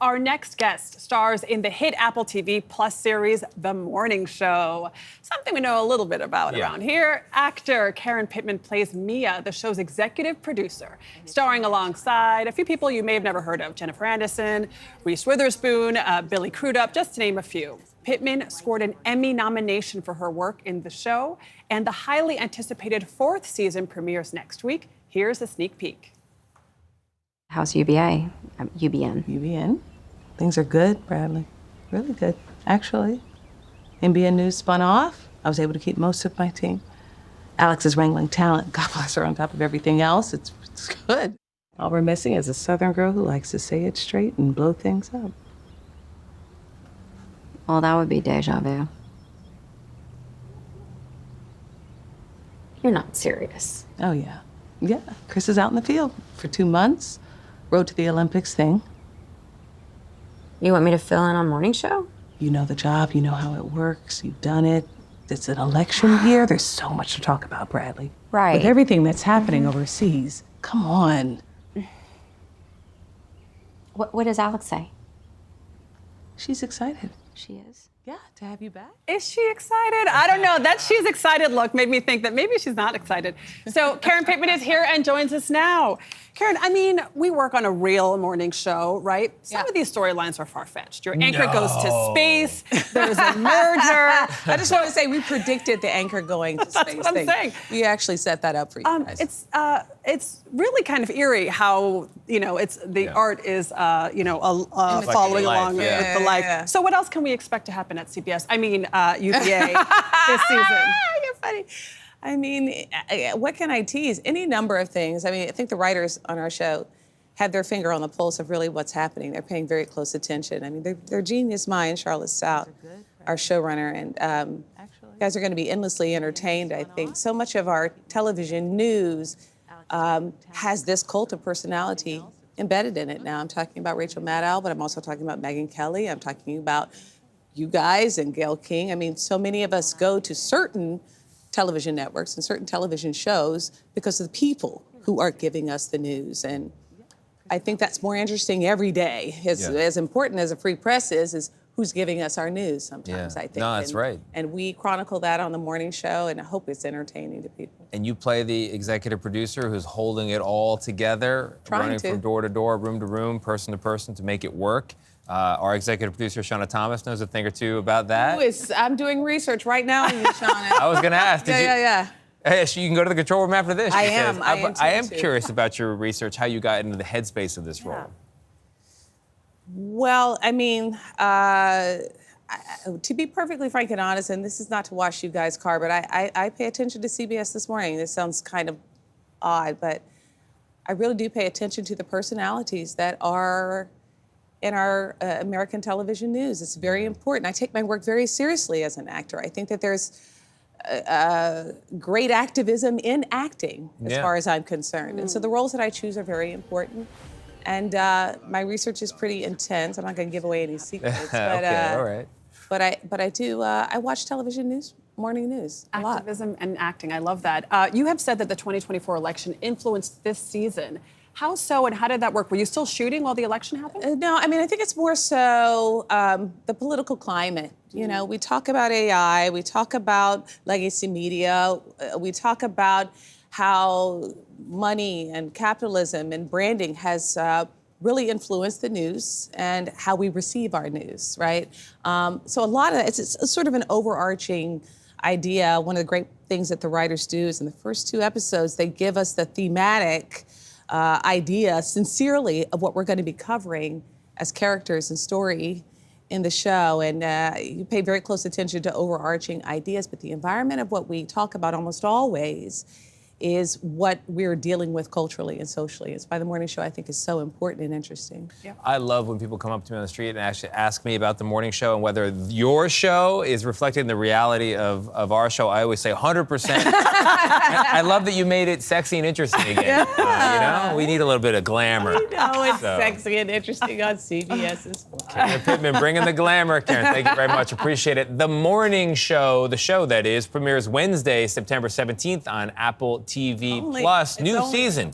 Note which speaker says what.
Speaker 1: our next guest stars in the hit Apple TV Plus series, The Morning Show. Something we know a little bit about around here. Actor Karen Pittman plays Mia, the show's executive producer, starring alongside a few people you may have never heard of. Jennifer Aniston, Reese Witherspoon, Billy Crudup, just to name a few. Pittman scored an Emmy nomination for her work in the show, and the highly anticipated 4th season premieres next week. Here's a sneak peek.
Speaker 2: How's UBA? UBN.
Speaker 3: UBN. Things are good, Bradley. Really good, actually. NBN News spun off. I was able to keep most of my team. Alex is wrangling talent. God bless her on top of everything else. It's good. All we're missing is a Southern girl who likes to say it straight and blow things up.
Speaker 2: Well, that would be deja vu. You're not serious.
Speaker 3: Oh, yeah. Yeah, Chris is out in the field for 2 months. Road to the Olympics thing.
Speaker 2: You want me to fill in on Morning Show?
Speaker 3: You know the job, you know how it works, you've done it. It's an election year, there's so much to talk about, Bradley.
Speaker 2: Right.
Speaker 3: With everything that's happening overseas, come on.
Speaker 2: What does Alex say?
Speaker 3: She's excited.
Speaker 2: She is.
Speaker 3: Yeah, to have you back.
Speaker 1: Is she excited? I don't know. That she's excited look made me think that maybe she's not excited. So Karen Pittman is here and joins us now. Karen, I mean, we work on a real morning show, right? Some of these storylines are far-fetched. Your anchor goes to space. There's a merger.
Speaker 3: I just want to say we predicted the anchor going to space.
Speaker 1: That's what I'm saying.
Speaker 3: We actually set that up for you guys.
Speaker 1: It's really kind of eerie how, you know, it's the art is, following along with the life.
Speaker 3: Yeah.
Speaker 1: So what else can we expect to happen at CBS? I mean, UVA this season.
Speaker 3: You're funny. I mean, what can I tease? Any number of things. I mean, I think the writers on our show have their finger on the pulse of really what's happening. They're paying very close attention. I mean, they're genius minds, Charlotte Stout, our showrunner, and you guys are going to be endlessly entertained, I think. So much of our television news has this cult of personality embedded in it now. I'm talking about Rachel Maddow, but I'm also talking about Megyn Kelly. I'm talking about you guys and Gayle King. I mean, so many of us go to certain television networks and certain television shows because of the people who are giving us the news. And I think that's more interesting every day. As important as a free press is who's giving us our news sometimes, I think.
Speaker 4: No, that's right.
Speaker 3: And we chronicle that on the morning show, and I hope it's entertaining to people.
Speaker 4: And you play the executive producer who's holding it all together, running from door to door, room to room, person to person to make it work. Our executive producer, Shauna Thomas, knows a thing or two about that.
Speaker 3: I'm doing research right now on you, Shauna.
Speaker 4: I was going to ask.
Speaker 3: Yeah.
Speaker 4: Hey, so you can go to the control room after this.
Speaker 3: I am
Speaker 4: curious about your research, how you got into the headspace of this role.
Speaker 3: Well, I mean, to be perfectly frank and honest, and this is not to wash you guys' car, but I pay attention to CBS This Morning. This sounds kind of odd, but I really do pay attention to the personalities that are in our American television news. It's very important. I take my work very seriously as an actor. I think that there's great activism in acting, as far as I'm concerned. And so the roles that I choose are very important. And my research is pretty intense. I'm not going to give away any secrets. But,
Speaker 4: okay, all right.
Speaker 3: But I do. I watch television news, morning news, a lot.
Speaker 1: Activism and acting. I love that. You have said that the 2024 election influenced this season. How so, and how did that work? Were you still shooting while the election happened?
Speaker 3: No, I mean, I think it's more so the political climate. You know, we talk about AI, we talk about legacy media, we talk about how money and capitalism and branding has really influenced the news and how we receive our news, right? So a lot of it's sort of an overarching idea. One of the great things that the writers do is in the first 2 episodes, they give us the thematic idea, sincerely, of what we're going to be covering as characters and story in the show. And you pay very close attention to overarching ideas, but the environment of what we talk about almost always is what we're dealing with culturally and socially. It's why the morning show, I think, is so important and interesting.
Speaker 4: Yeah. I love when people come up to me on the street and actually ask me about the morning show and whether your show is reflecting the reality of our show. I always say 100%. I love that you made it sexy and interesting again. You know, we need a little bit of glamour.
Speaker 3: I know it's sexy and interesting on CBS's.
Speaker 4: Karen Pittman bringing the glamour. Karen, thank you very much. Appreciate it. The Morning Show, the show that is, premieres Wednesday, September 17th on Apple TV Plus. New season